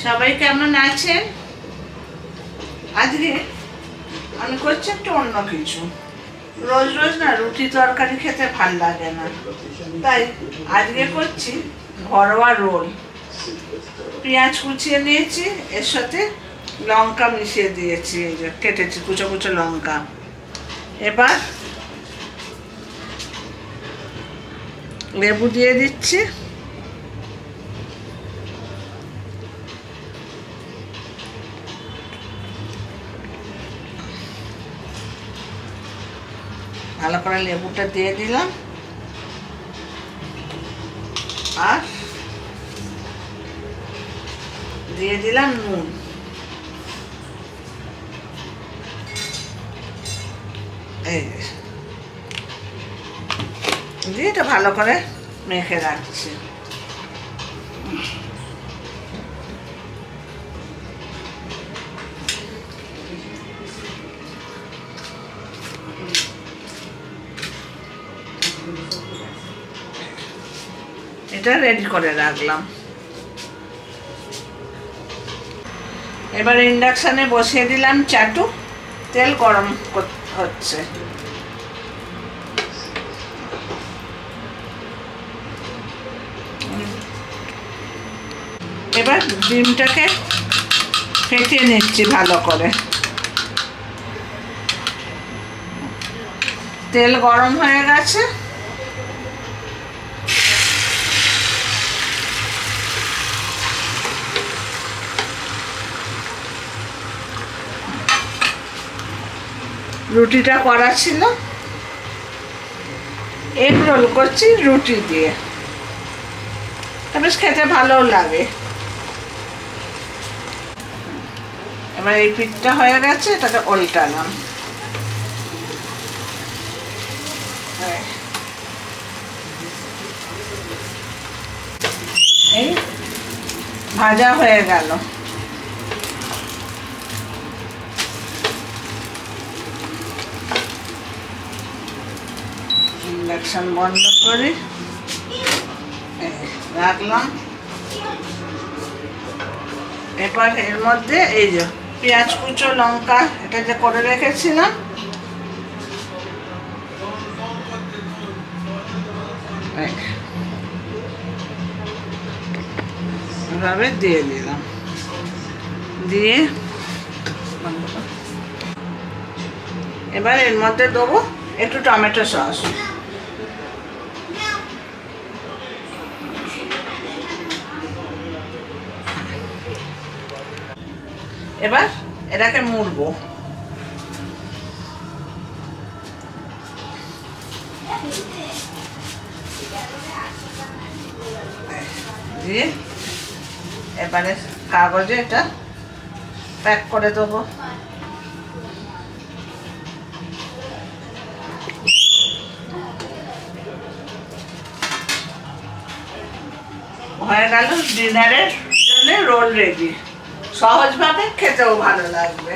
সবাই কেমন আছেন? আজকে আমি করছি একটু অন্য কিছু। রোজ রোজ না রুটি তরকারি খেতে ভাল লাগে না, তাই আজকে করছি ঘরোয়া রোল। পেঁয়াজ কুচিয়ে নিয়েছি, এর সাথে লঙ্কা মিশিয়ে দিয়েছি, এই যে কেটেছি কুচো কুচো লঙ্কা। এবার লেবু দিয়ে দিচ্ছি, ভালো করে লেবুটা দিয়ে দিলাম, আর দিয়ে দিলাম নুন। এই দিয়ে এটা ভালো করে মেখে রাখছি। এটা রেডি করে রাখলাম। এবার ইন্ডাকশনে বসিয়ে দিলাম চাটু, তেল গরম হচ্ছে। এবার ডিমটাকে ফেটিয়ে নিচ্ছি ভালো করে। তেল গরম হয়ে গেছে, রুটিটা করা ছিল, এগ রোল করছি রুটি দিয়ে, বেশ খেতে ভালো লাগে। এবার এই পিঠটা হয়ে গেছে, এটাকে উল্টালাম। এই ভাজা হয়ে গেল। ইন্ডাকশন বন্ধ করে রাখলাম। এবার এর মধ্যে এই যে পেঁয়াজ কুচো লঙ্কা এটা যে করে রেখেছিলাম, এভাবে দিয়ে দিলাম। দিয়ে এবার এর মধ্যে দেবো একটু টমেটো সস। এবার এটাকে মুড়বো। দিয়ে এবারে কাগজে এটা প্যাক করে দেবো। হয়ে গেল ডিনারের জন্য রোল রেডি। সহজভাবে খেতেও ভালো লাগবে।